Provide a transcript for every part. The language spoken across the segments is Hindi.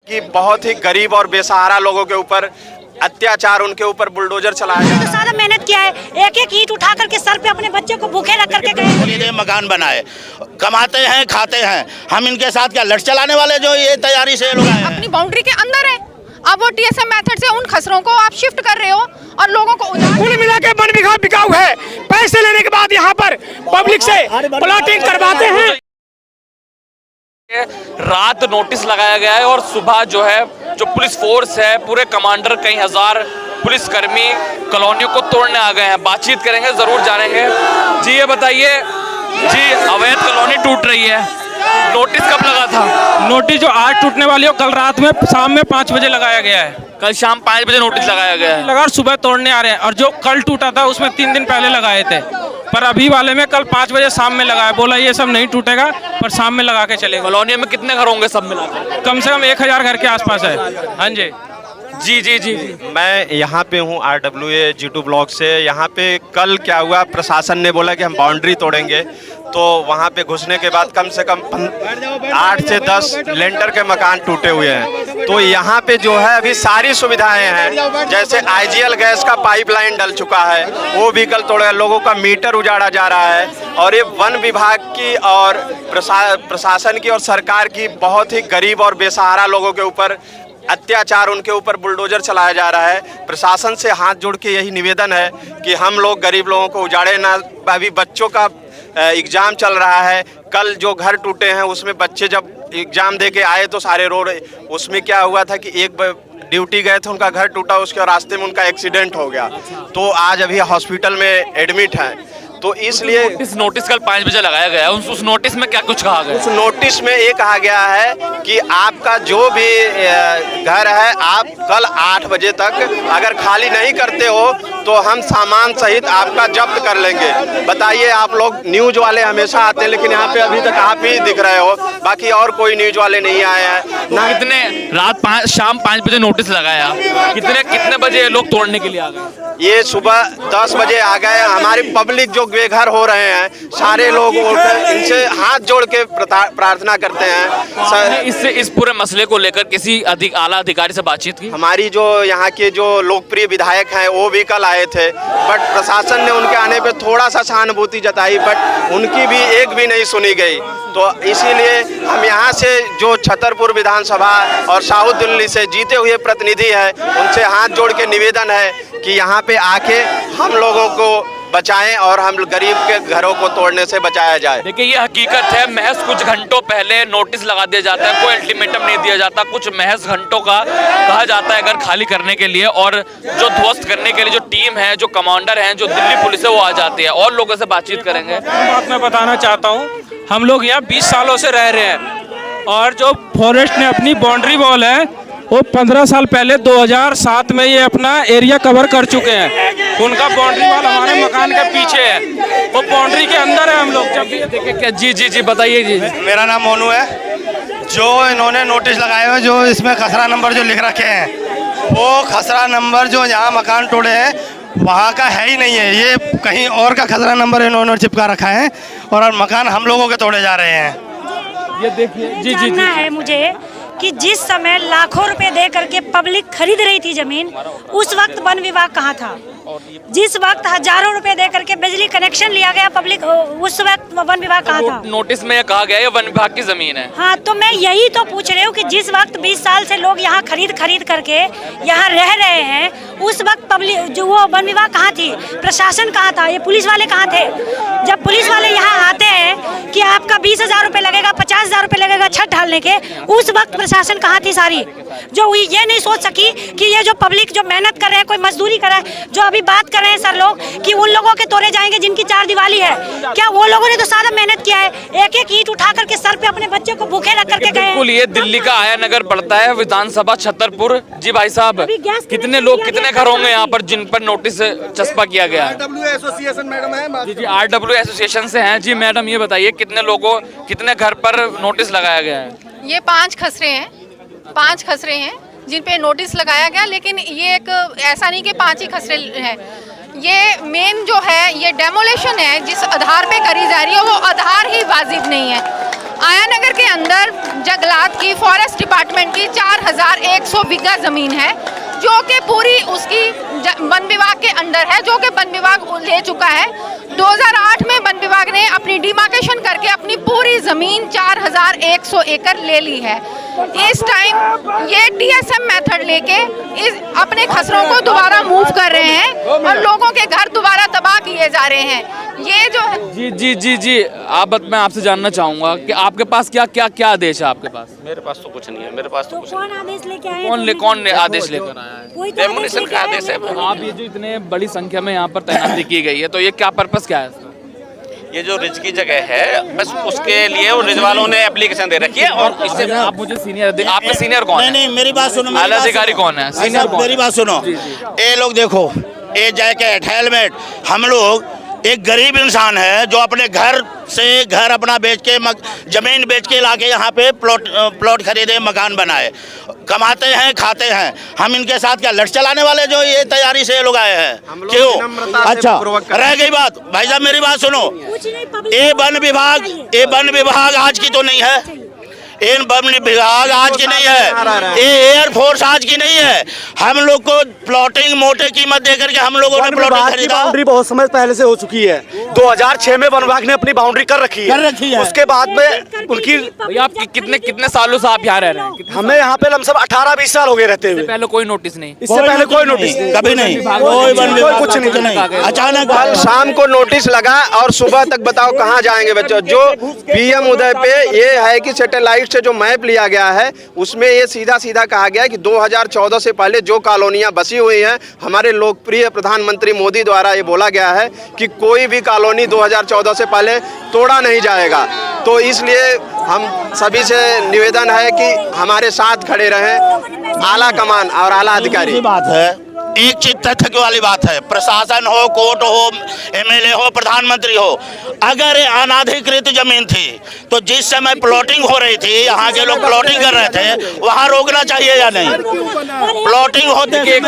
कि बहुत ही गरीब और बेसहारा लोगों के ऊपर अत्याचार, उनके ऊपर बुलडोजर चलाया जा रहा है। तो सारा मेहनत किया है, एक एक ईंट उठा करके सर पे अपने बच्चे को भूखे रख करके गए। मकान बनाए, कमाते हैं, खाते हैं, हम इनके साथ क्या लट चलाने वाले जो ये तैयारी से लोग आए हैं। अपनी बाउंड्री के अंदर है, अब वो टीएसएम मेथड से उन खसरों को आप शिफ्ट कर रहे हो और लोगों को कुल मिला के वन विभाग बिकाऊ है। पैसे लेने के बाद यहाँ पर पब्लिक से प्लॉटिंग करवाते हैं। रात नोटिस लगाया गया है और सुबह जो है जो पुलिस फोर्स है, पूरे कमांडर, कई हजार पुलिसकर्मी कॉलोनियों को तोड़ने आ गए हैं। बातचीत करेंगे, जरूर जानेंगे। जी ये बताइए जी, अवैध कॉलोनी टूट रही है, नोटिस कब लगा था? नोटिस जो आज टूटने वाली है कल रात में शाम में 5 बजे लगाया गया है। कल शाम 5 बजे नोटिस लगाया गया है। लगा सुबह तोड़ने आ रहे हैं, और जो कल टूटा था उसमें 3 दिन पहले लगाए थे, पर अभी वाले में कल 5 बजे शाम में लगाया। बोला ये सब नहीं टूटेगा पर शाम में लगा के चलेगा। कॉलोनी में कितने घर होंगे सब मिलाकर? कम से कम 1000 घर के आसपास है। हाँ जी जी जी जी। मैं यहाँ पे हूँ RWA G2 ब्लॉक से। यहाँ पे कल क्या हुआ, प्रशासन ने बोला कि हम बाउंड्री तोड़ेंगे, तो वहाँ पे घुसने के बाद कम से कम 8 से 10 लेंटर के मकान टूटे हुए हैं। तो यहाँ पे जो है अभी सारी सुविधाएं हैं, जैसे IGL गैस का पाइपलाइन डल चुका है, वो भी कल तोड़े, लोगों का मीटर उजाड़ा जा रहा है। और ये वन विभाग की और प्रशासन की और सरकार की बहुत ही गरीब और बेसहारा लोगों के ऊपर अत्याचार, उनके ऊपर बुलडोजर चलाया जा रहा है। प्रशासन से हाथ जोड़ के यही निवेदन है कि हम लोग गरीब लोगों को उजाड़े ना। अभी बच्चों का एग्ज़ाम चल रहा है, कल जो घर टूटे हैं उसमें बच्चे जब एग्ज़ाम दे के आए तो सारे रो रहे। उसमें क्या हुआ था कि एक ड्यूटी गए थे, उनका घर टूटा, उसके रास्ते में उनका एक्सीडेंट हो गया, तो आज अभी हॉस्पिटल में एडमिट हैं। तो इसलिए इस नोटिस कल 5 बजे लगाया गया है। उस नोटिस में क्या कुछ कहा गया? उस नोटिस में ये कहा गया है कि आपका जो भी घर है, आप कल 8 बजे तक अगर खाली नहीं करते हो तो हम सामान सहित आपका जब्त कर लेंगे। बताइए, आप लोग न्यूज़ वाले हमेशा आते हैं, लेकिन यहाँ पे अभी तक आप ही दिख रहे हो, बाकी और कोई न्यूज़ वाले नहीं आए हैं ना। कितने रात शाम 5 बजे नोटिस लगाया, कितने बजे लोग तोड़ने के लिए आ गए? ये सुबह 10 बजे आ गए। हमारी पब्लिक जो बेघर हो रहे हैं, सारे लोग इनसे हाथ जोड़ के प्रार्थना करते हैं। इस पूरे मसले को लेकर किसी आला अधिकारी से बातचीत की? हमारी जो यहाँ के जो लोकप्रिय विधायक हैं वो भी कल आए थे, बट प्रशासन ने उनके आने पे थोड़ा सा सहानुभूति जताई, बट उनकी भी एक भी नहीं सुनी गई। तो इसीलिए हम यहाँ से जो छतरपुर विधानसभा और साउथ दिल्ली से जीते हुए प्रतिनिधि हैं, उनसे हाथ जोड़ के निवेदन है कि यहाँ पे आके हम लोगों को बचाएं और हम गरीब के घरों को तोड़ने से बचाया जाए। देखिए ये हकीकत है, महज कुछ घंटों पहले नोटिस लगा दिया जाता है, कोई अल्टीमेटम नहीं दिया जाता, कुछ महज घंटों का कहा जाता है घर खाली करने के लिए, और जो ध्वस्त करने के लिए जो टीम है, जो कमांडर हैं, जो दिल्ली पुलिस है, वो आ जाती है। और लोगों से बातचीत करेंगे। बात मैं बताना चाहता हूँ, हम लोग यहाँ 20 सालों से रह रहे हैं, और जो फॉरेस्ट ने अपनी बाउंड्री वॉल है वो 15 साल पहले 2007 में ये अपना एरिया कवर कर चुके हैं। उनका बाउंड्री वॉल हमारे मकान के पीछे है, वो बाउंड्री के अंदर है। हम लोग जब भी देखिए जी जी जी बताइए जी। मेरा नाम मोनू है। जो इन्होंने नोटिस लगाए हुए, जो इसमें खसरा नंबर जो लिख रखे हैं, वो खसरा नंबर जो यहाँ मकान तोड़े हैं वहाँ का है ही नहीं है। ये कहीं और का खसरा नंबर इन्होंने चिपका रखा है, और मकान हम लोगों के तोड़े जा रहे हैं। ये देखिए जी जी जी है मुझे कि जिस समय लाखों रुपए दे करके पब्लिक खरीद रही थी जमीन, उस वक्त वन विभाग कहाँ था? जिस वक्त हजारों रुपए दे करके बिजली कनेक्शन लिया गया पब्लिक, उस वक्त वन विभाग कहाँ था? नोटिस में कहा गया है वन विभाग की जमीन है। हाँ, तो मैं यही तो पूछ रही हूँ कि जिस वक्त 20 साल से लोग यहाँ खरीद करके यहाँ रह रहे हैं, उस वक्त पब्लिक जो वो वन विभाग कहाँ थी? प्रशासन कहाँ था? ये पुलिस वाले कहाँ थे? जब पुलिस वाले यहाँ आते हैं कि आपका 20,000 रुपये लगेगा, 50,000 रुपये लगेगा छत ढालने के, उस वक्त प्रशासन कहाँ थी सारी? जो ये नहीं सोच सकी कि ये जो पब्लिक जो मेहनत कर रहे हैं, कोई मजदूरी कर रहा है, जो अभी बात कर रहे हैं सर लोग कि उन लोगों के तोड़े जाएंगे जिनकी 4 दीवारी है, क्या वो लोगों ने तो सारा मेहनत किया है? एक एक ईंट उठा करके सर पे अपने बच्चे को भूखे रख करके गए। बिल्कुल, ये दिल्ली का आया नगर पड़ता है, विधानसभा छतरपुर। जी भाई साहब, कितने लोग, कितने घर होंगे यहाँ पर जिन पर नोटिस चस्पा किया गया है? RWA एसोसिएशन मैडम है। जी जी, RWA एसोसिएशन से हैं। जी मैडम ये बताइए, कितने लोगों, कितने घर पर नोटिस लगाया गया है? ये 5 खसरे हैं, 5 खसरे हैं जिन पे नोटिस लगाया गया। लेकिन ये एक ऐसा नहीं कि 5 ही खसरे हैं, ये मेन जो है ये डेमोलेशन है, जिस आधार पे करी जा रही है वो आधार ही वाजिब नहीं है। आयानगर के अंदर जंगलात की फॉरेस्ट डिपार्टमेंट की 4100 बीघा जमीन है, जो कि पूरी उसकी वन विभाग के अंडर है, जो कि वन विभाग ले चुका है। 2008 में वन विभाग ने अपनी डिमार्केशन करके अपनी पूरी जमीन 4100 एकड़ ले ली है। इस टाइम ये टीएसएम मेथड लेके इस अपने खसरों को दोबारा मूव कर रहे हैं और लोगों के घर दोबारा तबाह किए जा रहे हैं। ये जो जी मैं आपसे जानना चाहूंगा कि आपके पास क्या आदेश है आपके पास? मेरे पास तो कुछ नहीं है, मेरे पास तो कुछ कौन आदेश लेके आए? कौन ने आदेश लेकर आया है? कोई तो डेमोलिशन का आदेश है। आप ये जो इतने बड़ी संख्या में यहाँ पर तैनाती की गई है, तो ये क्या पर्पस क्या है इसका? ये जो रिज की जगह है, बस उसके लिए वो रिज वालों ने एप्लीकेशन दे रखी है। और इससे आप मुझे सीनियर, आपका सीनियर कौन है? नहीं, मेरी बात सुनो, आला अधिकारी कौन है? सीनियर कौन? मेरी बात सुनो, ये लोग देखो, ये जैकेट हेलमेट, हम लोग एक गरीब इंसान है जो अपने घर से घर अपना बेच के जमीन बेच के लाके यहाँ पे प्लॉट खरीदे, मकान बनाए, कमाते हैं, खाते हैं। हम इनके साथ क्या लट चलाने वाले जो ये तैयारी से ये लोग आए हैं? क्यों? अच्छा, रह गई बात। भाई साहब मेरी बात सुनो, ये वन विभाग आज की तो नहीं है, इन वन विभाग आज की नहीं है, ये एयरफोर्स आज की नहीं है। हम लोग को प्लॉटिंग मोटे कीमत देकर के हम लोगों ने प्लॉटिंग खरीदा। बाउंड्री बहुत समय पहले से हो चुकी है। 2006 में वन विभाग ने अपनी बाउंड्री कर रखी है। उसके बाद में उनकी आप कितने सालों से आप यहाँ रह रहे हैं? हमें यहाँ पे लमसम 18-20 साल हो गए रहते हुए। पहले कोई नोटिस नहीं? इससे पहले कोई नोटिस नहीं, कभी नहीं, कुछ नहीं। अचानक कल शाम को नोटिस लगा और सुबह तक बताओ कहाँ जाएंगे बच्चों। जो पीएम उदय पे ये है कि सैटेलाइट से जो मैप लिया गया है उसमें ये सीधा कहा गया है कि 2014 से पहले जो कॉलोनियां बसी हुई हैं, हमारे लोकप्रिय प्रधानमंत्री मोदी द्वारा ये बोला गया है कि कोई भी कॉलोनी 2014 से पहले तोड़ा नहीं जाएगा। तो इसलिए हम सभी से निवेदन है कि हमारे साथ खड़े रहें आला कमान और आला अधिकारी। बात है, एक चीज तथ्य वाली बात है, प्रशासन हो, कोर्ट हो, एमएलए हो, प्रधानमंत्री हो, अगर ये अनाधिकृत जमीन थी तो जिस समय प्लॉटिंग हो रही थी, यहाँ के लोग प्लॉटिंग कर रहे थे, वहाँ रोकना चाहिए या नहीं? प्लॉटिंग होती एक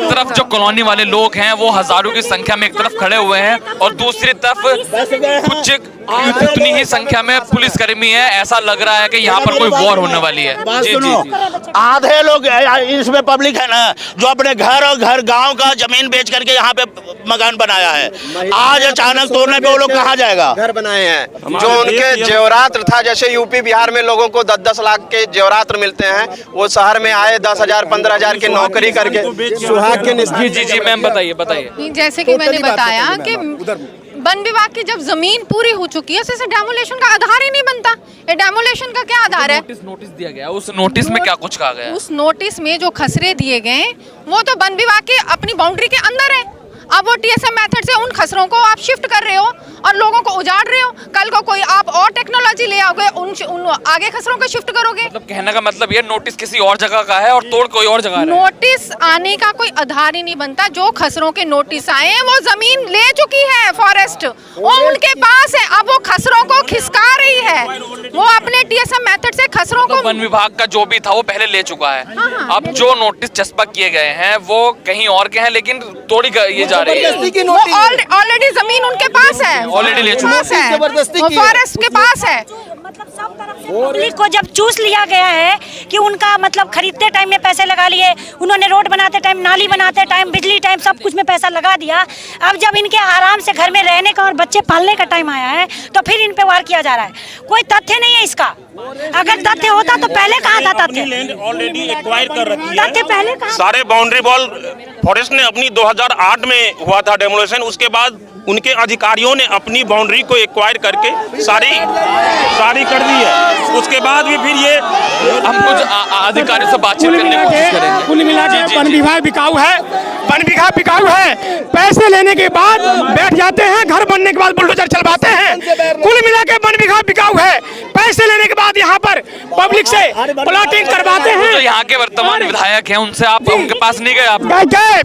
तरफ जो कॉलोनी वाले लोग हैं वो हजारों की संख्या में एक तरफ खड़े हुए हैं और दूसरी तरफ कुछ उतनी ही संख्या में पुलिसकर्मी है। ऐसा लग रहा है कि यहाँ पर कोई वॉर होने वाली है। जी। आधे लोग इसमें पब्लिक है ना जो अपने घर और गांव का जमीन बेच करके यहाँ पे मकान बनाया है। आज अचानक तोड़ने पे वो लोग कहाँ जाएगा? घर बनाए हैं जो उनके जेवरात था, जैसे यूपी बिहार में लोगों को 10-10 लाख के जेवरात मिलते हैं, वो शहर में आए 10,000 15,000 की नौकरी करके सुहाग के। जी मैम बताइए। जैसे कि मैंने बताया कि वन विभाग की जब जमीन पूरी हो चुकी है, उससे डेमोलेशन का आधार ही नहीं बनता। ये डेमोलेशन का क्या आधार है? नोटिस दिया गया, उस नोटिस में क्या कुछ कहा गया? उस नोटिस में जो खसरे दिए गए वो तो वन विभाग के अपनी बाउंड्री के अंदर है। अब वो टीएसएम मेथड से उन खसरों को आप शिफ्ट कर रहे हो और लोगों को उजाड़ रहे हो। कल को कोई आप और टेक्नोलॉजी ले आओगे, उन आगे खसरों को शिफ्ट करोगे। मतलब कहने का मतलब ये नोटिस किसी और जगह का है और तोड़ कोई और जगह है। नोटिस आने का कोई आधार ही नहीं बनता। जो खसरों के नोटिस आए हैं वो जमीन ले चुकी है फॉरेस्ट, वो उनके पास है। अब वो खसरों को खिसका रही है, वो अपने टीएसएम मेथड से खसरों को। वन विभाग का जो भी था वो पहले ले चुका है। अब जो नोटिस चस्पा किए गए हैं वो कहीं और के हैं, लेकिन तोड़ी ये जा रही है। ऑलरेडी जमीन उनके पास है, ऑलरेडी ले चुका है, फॉरेस्ट के पास है। मतलब सब तरफ से पब्लिक को जब चूस लिया गया है कि उनका मतलब खरीदते टाइम में पैसे लगा लिए, उन्होंने रोड बनाते टाइम, नाली बनाते टाइम, बिजली टाइम, सब कुछ में पैसा लगा दिया। अब जब इनके आराम से घर में रहने का और बच्चे पालने का टाइम आया है तो फिर इन पे वार किया जा रहा है। कोई तथ्य नहीं है इसका। अगर तथ्य होता तो पहले कहाँ था तथ्य? ऑलरेडी एक्वायर कर रखी है। तथ्य पहले कहाँ? सारे बाउंड्री वॉल फॉरेस्ट ने अपनी 2008 में हुआ था डेमोलेशन, उसके बाद उनके अधिकारियों ने अपनी बाउंड्री को एक्वायर करके सारी कर दी है। उसके बाद भी फिर ये हम कुछ अधिकारियों से बातचीत करने की कोशिश करेंगे। कुल मिला के वन विभाग बिकाऊ है, वन विभाग बिकाऊ है। पैसे लेने के बाद बैठ जाते हैं, घर बनने के बाद बुलडोजर चलवाते हैं। कुल मिला के वन विभाग बिकाऊ है। पैसे लेने के बाद यहाँ पर पब्लिक से प्लॉटिंग करवाते हैं। जो यहाँ के वर्तमान विधायक हैं उनसे आप उनके पास नहीं गए? आप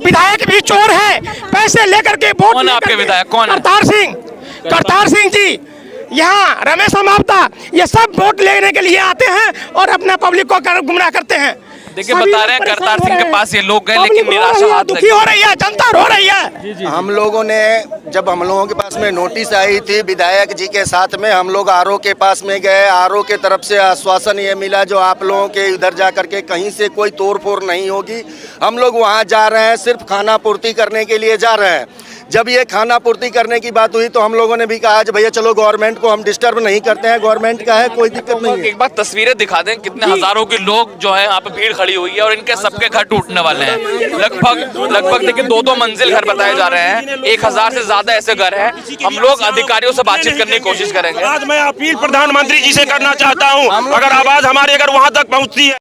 विधायक भी चोर है, पैसे लेकर के वोट। कौन आपके विधायक? कौन? करतार सिंह जी, यहाँ रमेश अमावता, ये सब वोट लेने के लिए आते हैं और अपना पब्लिक को गुमराह करते हैं। देखिए बता रहे हैं करतार सिंह के पास ये लोग गए लेकिन निराशा हाथ दुखी हो रही है, जनता रो रही है। हम लोगों ने जब हम लोगों के पास में नोटिस आई थी विधायक जी के साथ में, हम लोग आरओ के पास में गए। आरओ के तरफ से आश्वासन ये मिला जो आप लोगों के इधर जा करके कहीं से कोई तोड़ फोड़ नहीं होगी। हम लोग वहाँ जा रहे हैं, सिर्फ खाना पूर्ति करने के लिए जा रहे हैं। जब ये खाना पूर्ति करने की बात हुई तो हम लोगों ने भी कहा भैया चलो गवर्नमेंट को हम डिस्टर्ब नहीं करते हैं, गवर्नमेंट का है, कोई दिक्कत नहीं है। एक बार तस्वीरें दिखा दें, कितने हजारों के लोग जो है यहाँ पे भीड़ खड़ी हुई है और इनके सबके घर टूटने वाले हैं। लगभग देखिए 2-2 मंजिल घर बताए जा रहे हैं, 1000 से ज्यादा ऐसे घर हैं। हम लोग अधिकारियों से बातचीत करने की कोशिश करेंगे। आज मैं अपील प्रधानमंत्री जी से करना चाहता हूँ, अगर आवाज हमारी अगर वहाँ तक पहुँचती है